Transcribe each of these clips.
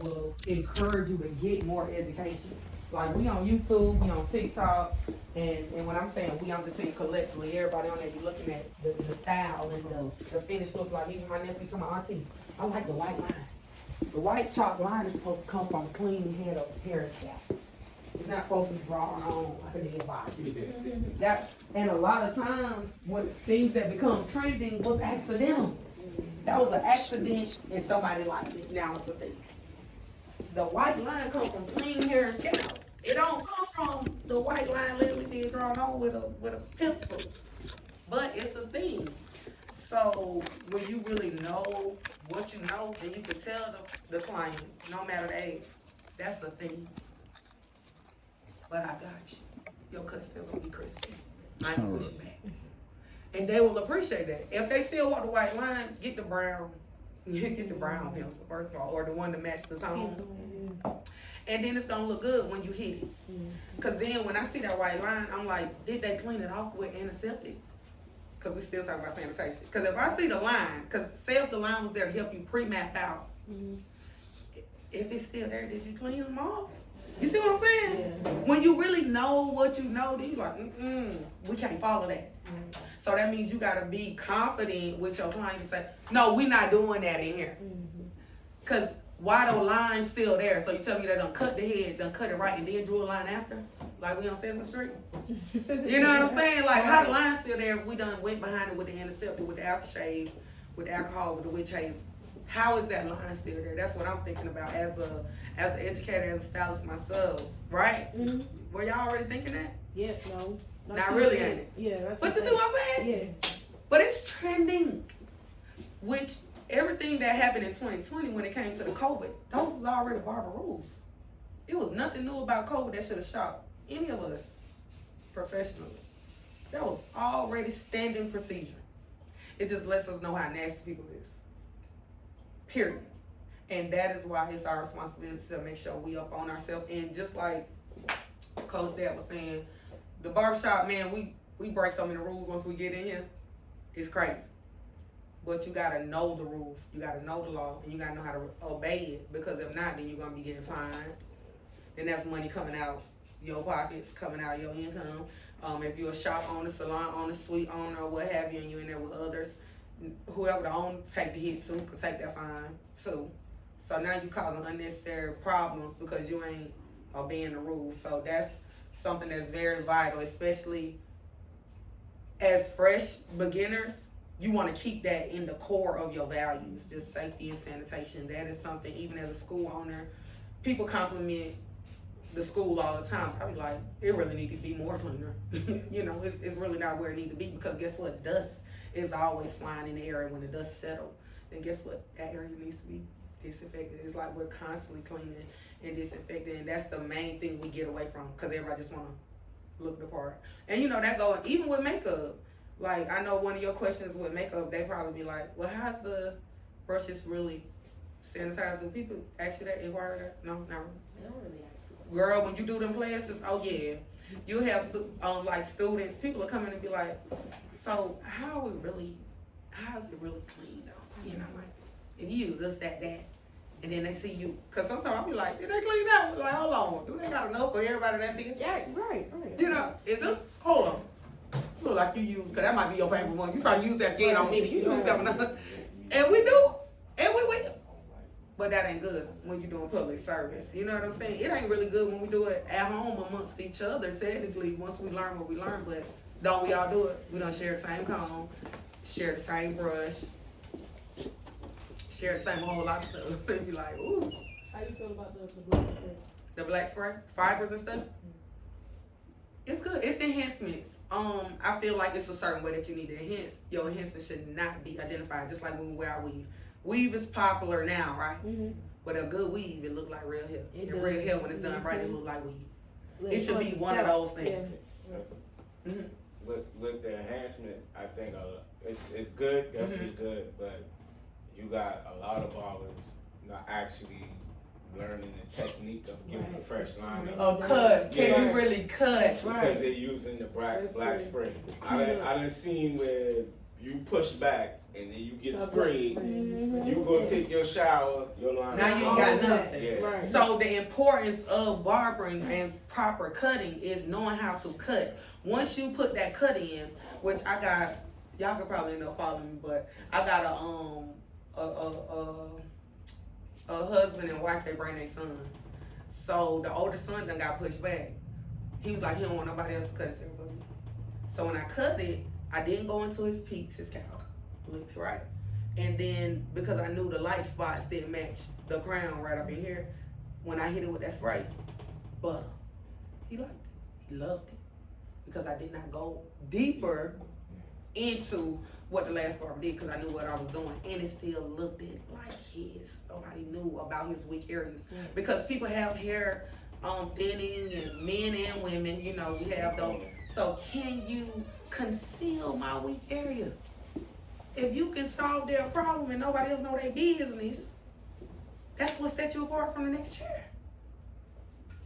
will encourage you to get more education. Like we on YouTube, we on TikTok, and when I'm saying we, I'm just saying collectively, everybody on there, you looking at the style and the finished look. Like even my nephew to my auntie, I like the white line. The white chalk line is supposed to come from a clean head of hair and scalp. It's not supposed to be drawn on like a dead body. And a lot of times, when things that become trending was accidental. That was an accident and somebody liked it. Now it's a thing. The white line comes from clean hair and scalp. It don't come from the white line literally being drawn on with a pencil. But it's a thing. So when you really know what you know, then you can tell the client, no matter the age, that's a thing. But I got you. Your cut still gonna be crispy. I ain't pushing back. And they will appreciate that. If they still want the white line, get the brown. Get the brown pencil, first of all, or the one to match the tone. And then it's gonna look good when you hit it. Cause then when I see that white line, I'm like, did they clean it off with antiseptic? Cause we still talking about sanitation. Cause if I see the line, cause say if the line was there to help you pre-map out, if it's still there, did you clean them off? You see what I'm saying? Yeah. When you really know what you know, then you like, we can't follow that. So that means you gotta be confident with your client and say, no, we're not doing that in here. Cause why the line's still there? So you tell me they done cut the head, done cut it right, and then drew a line after? Like we on Sesame Street? You know what I'm saying? Like how the line's still there if we done went behind it with the antiseptic, with the aftershave, with the alcohol, with the witch hazel. How is that line still there? That's what I'm thinking about as an educator, as a stylist myself, right? Were y'all already thinking that? Yeah, no. Not really, ain't it? Yeah. But you see what I'm saying? Yeah. But it's trending, which everything that happened in 2020 when it came to the COVID, those was already Barber rules. It was nothing new about COVID that should have shocked any of us professionally. That was already standing procedure. It just lets us know how nasty people is. Period. And that is why it's our responsibility to make sure we up on ourselves. And just like Coach Dad was saying, the barbershop, man, we break so many rules once we get in here. It's crazy. But you gotta know the rules. You gotta know the law. And you gotta know how to obey it. Because if not, then you're gonna be getting fined. Then that's money coming out your pockets, coming out your income. If you're a shop owner, salon owner, suite owner, or what have you, and you're in there with others, whoever the owner take the hit to can take that fine too. So now you causing unnecessary problems because you ain't obeying the rules. So that's something that's very vital, especially as fresh beginners. You want to keep that in the core of your values, just safety and sanitation. That is something, even as a school owner, people compliment the school all the time. I be like, it really need to be more cleaner. You know, it's really not where it need to be, because guess what? Dust is always flying in the air, and when the dust settles, then guess what? That area needs to be disinfected. It's like we're constantly cleaning and disinfecting, and that's the main thing we get away from, because everybody just want to look the part. And you know, that go even with makeup. Like, I know one of your questions with makeup, they probably be like, well, how's the brushes really sanitized? Do people ask you that, inquire that? No, not really. They don't really ask. Girl, when you do them classes, oh yeah, you have like students, people are coming and be like, so how is it really clean though? You know, like if you use this, that, and then they see you, cause sometimes I'll be like, did they clean that? Like, hold on, do they got enough for everybody that's here? Yeah, right. You know, is it? Hold on. Look like you use, cause that might be your favorite one. You try to use that again on me, you use that one, and we do, and we will. But that ain't good when you're doing public service. You know what I'm saying? It ain't really good when we do it at home amongst each other, technically, once we learn what we learn. But don't we all do it? We don't share the same comb, share the same brush, share the same whole lot of stuff. And be like, ooh. How you feel about the black spray? The black spray? Fibers and stuff? It's good. It's enhancements. I feel like it's a certain way that you need to enhance. Your enhancement should not be identified, just like when we wear our weave. Weave is popular now, right? But a good weave, it look like real hair. And real hair, when it's done right, it look like weave. It should be one of those things. With the enhancement, I think it's good, definitely good, but you got a lot of barbers not actually learning the technique of giving a fresh line. Oh, cut. Can you really cut? Because they're using the black spray. I done seen where you push back and then you get sprayed. Mhm. You go take your shower, your line. Now you ain't got nothing. Yeah. Right. So the importance of barbering and proper cutting is knowing how to cut. Once you put that cut in, which I got, y'all could probably end up following me, but I got a husband and wife. They bring their sons. So the older son done got pushed back. He was like, he don't want nobody else to cut his hair but me. So when I cut it, I didn't go into his peaks, his scalp licks, right? And then because I knew the light spots didn't match the crown right up in here, when I hit it with that spray, butter. He liked it. He loved it. Because I did not go deeper into what the last barber did because I knew what I was doing. And it still looked like his. Nobody knew about his weak areas. Because people have hair thinning, and men and women, you know, we have those. So can you conceal my weak area? If you can solve their problem and nobody else know their business, that's what sets you apart from the next chair.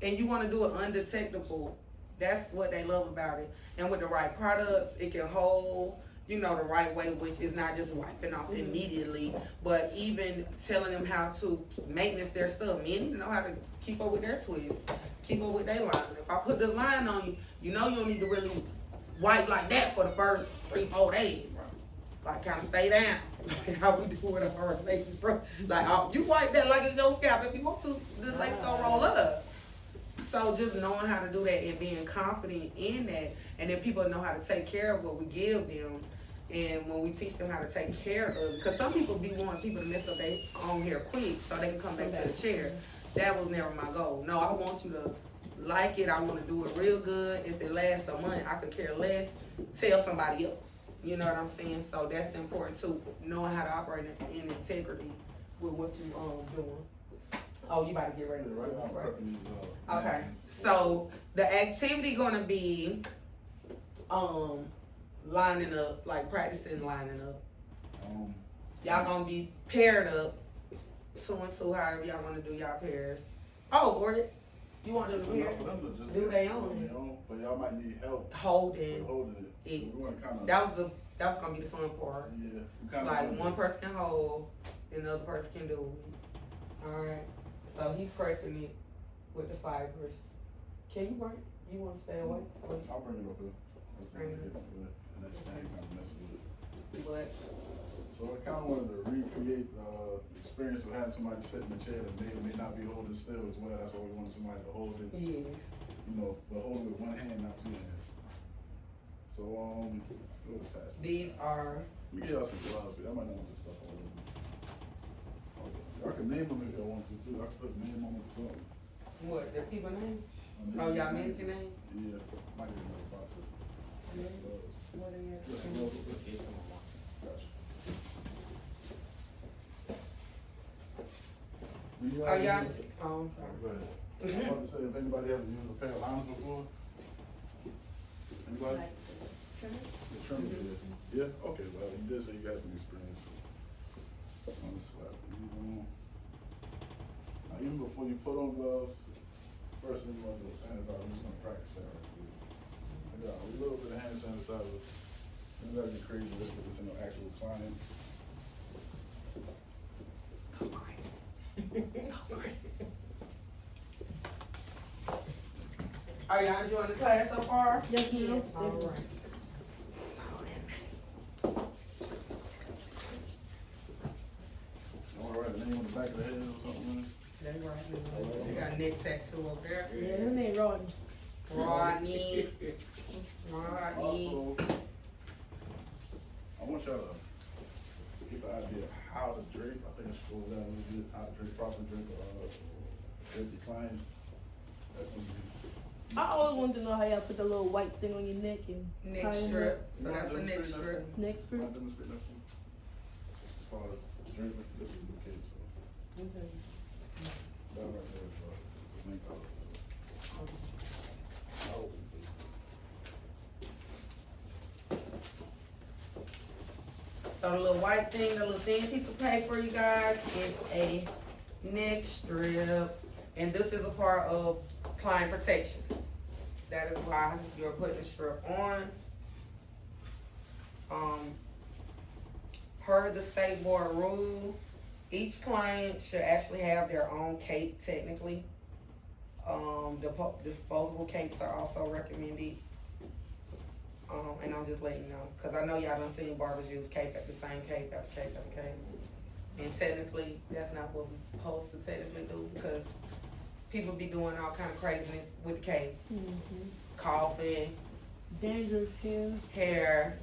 And you want to do it undetectable. That's what they love about it. And with the right products, it can hold, you know, the right way, which is not just wiping off immediately, but even telling them how to maintenance their stuff. Men need to know how to keep up with their twists, keep up with their line. If I put this line on you, you know you don't need to really wipe like that for the first 3-4 days, bro. Like, kind of stay down. Like how we do with our faces, bro. Like, you wipe that like it's your scalp. If you want to, the lace gonna roll up. So just knowing how to do that and being confident in that, and then people know how to take care of what we give them, and when we teach them how to take care of, because some people be wanting people to mess up their own hair quick so they can come back to the chair. That was never my goal. No, I want you to like it. I want to do it real good. If it lasts a month, I could care less. Tell somebody else. You know what I'm saying? So that's important too, knowing how to operate in integrity with what you doing. Oh, you about to get ready to Right now, I'm right? prepping these, Okay, names. so the activity gonna be lining up, like practicing lining up. Y'all gonna be paired up, 2 and 2, however y'all wanna do y'all pairs. Oh, or you want to It's do enough pair? for them to just Do they on own? their own, but y'all might need help with Holding holding it. it. We want to kind of, That was gonna be the fun part. yeah, we kind Like of one person can hold, and the other person can do it. Alright, so he's prepping it with the fibers. Can you bring, you wanna stay away? I'll bring it up here. Let's see if we Bring it. get it, and then kind of mess with it. But, So I kind of wanted to recreate the experience of having somebody sit in the chair that may or may not be holding still as well. That's why we wanted somebody to hold it, yes. you know, but hold it with one hand, not 2 hands. So, go to fast. These are, Let me get y'all some gloves, but I might not want this stuff all over. Y'all can name them if y'all want to too. I can put a name on it or something. what, the people name? My Oh, name- y'all mannequin name? Yeah, might get another box of gloves. What are your? Just gloves with it. Get some more. Gotcha. Do you Are ever y'all, use- oh, I'm sorry. Go ahead. I was about to say, if anybody ever used a pair of liners before? Anybody? The trim did. Yeah, okay, well, you did say you got some experience. On the slap. Now, even before you put on gloves, first thing you want to do is sanitize. I'm just gonna practice that right here. I got a little bit of hand sanitizer. You gotta be crazy with this in the actual client. Go crazy. Go crazy. Are y'all enjoying the class so far? Yes, ma'am. Alright. You wanna write a name on the back of the head or something? That's right. She got a neck tattoo over there. Yeah, his name Rodney. Rodney. Rodney. Also, I want y'all to get the idea of how to drape. I think I should go over that a little bit, how to drape, properly drape the client. That's gonna be. I always wanted to know how y'all put the little white thing on your neck and Neck tie 'em strip. up. So that's a neck strip. Neck Can strip. I demonstrate that for you? As far as draping, this is the case, so. Okay. That right there is, it's a main color, so. Oh. So the little white thing, the little thin piece of paper, you guys, is a neck strip. And this is a part of client protection. That is why you're putting the strip on. per the state board rule, each client should actually have their own cape technically. Disposable capes are also recommended. And I'm just letting you know, cause I know y'all done seen barbers use cape after same cape after cape after cape. And technically, that's not what we're supposed to technically do, because people be doing all kind of craziness with the cape. Coughing, Dangerous hair,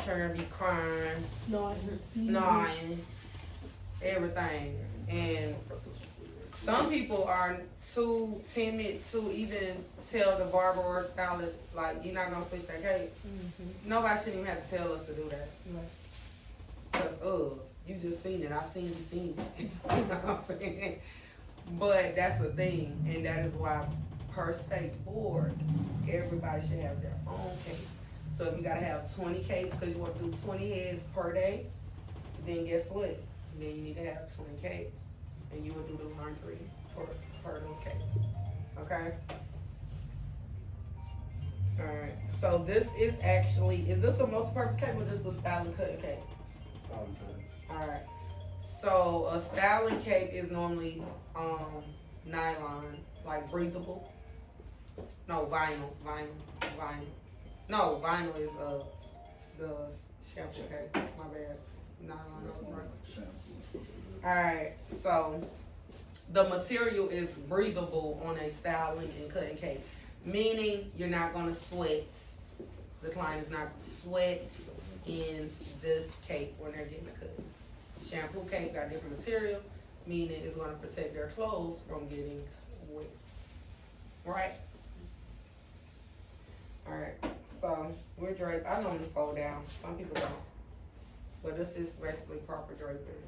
trying to be crying, snoring, everything. And some people are too timid to even tell the barber or stylist, like, you're not gonna switch that cape. Nobody shouldn't even have to tell us to do that. Cause, you just seen it. I seen you seen it. You know what I'm saying? But that's the thing, and that is why per state board, everybody should have their own cape. So if you gotta have 20 capes because you want to do 20 heads per day, then guess what? Then you need to have 20 capes, and you will do the laundry per those capes. Okay. All right. So this is this a multi-purpose cape or just a styling cutting cape? Styling cutting. All right. So a styling cape is normally nylon, like breathable. No, vinyl. No, vinyl is the shampoo cape. My bad. Nylon. That's more Right. like shampoo. All right. So the material is breathable on a styling and cutting cape, meaning you're not gonna sweat. The client is not gonna sweat in this cape when they're getting a cut. Shampoo cape got different material, meaning it's gonna protect their clothes from getting wet. Right? Alright, so we're draped. I normally fold down. Some people don't. But this is basically proper draping.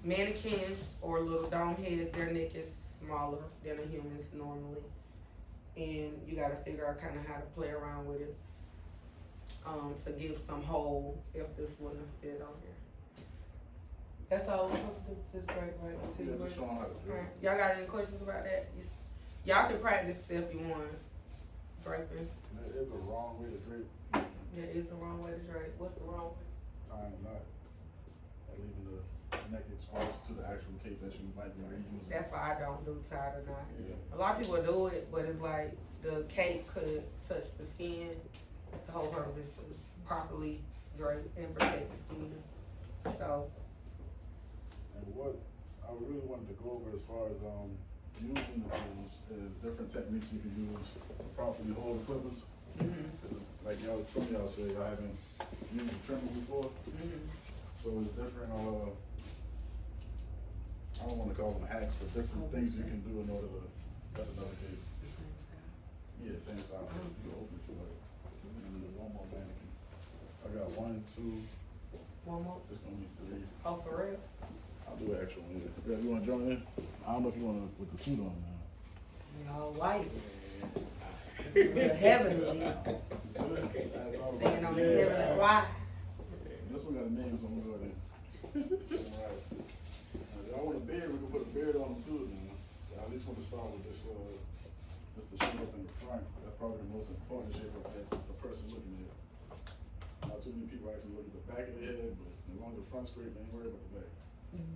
Mannequins or little dome heads, their neck is smaller than a human's normally. And you gotta figure out kinda how to play around with it. To give some hold if this wouldn't fit on here. That's all we're supposed to do, this drape, right? Yeah, just show 'em how to do it. Alright. Y'all got any questions about that? Y'all can practice if you want. Draping. There is a wrong way to drape. There is a wrong way to drape. What's the wrong way? Tying a knot and leaving the neck exposed to the actual cape that you might be reusing. That's why I don't do tie or not. Yeah. A lot of people do it, but it's like the cape could touch the skin. The whole purpose is to properly drape and protect the skin. So, And what I really wanted to go over as far as using the tools is different techniques you can use to properly hold the clippers. Cause like y'all, some of y'all say y'all haven't used the trimmer before, so it's different. I don't want to call them hacks, but different things you can do in order to. That's another case. Yeah, same style. You open it like. And there's one more mannequin. I got 1, 2. one more. It's gonna be 3. Oh, for real? I'll do an extra one. Yeah, you wanna join in? I don't know if you wanna with the suit on now. All white. Real heavenly. Singing on the heavenly choir. This one got names on it. Alright. If y'all want a beard, we can put a beard on them too now. I at least want to start with this, just the shape up in the front. That's probably the most important shape up that the person looking at. Not too many people actually look at the back of the head, but as long as the front's straight, they ain't worried about the back.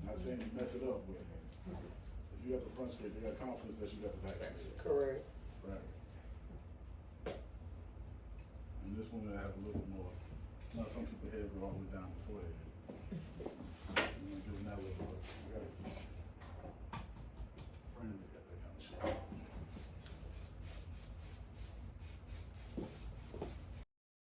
Not saying you mess it up, but if you got the front straight, you got confidence that you got the back straight. Correct. Right. And this one I have a little bit more. Not some people head go all the way down before they. I'm gonna give them that little look. I gotta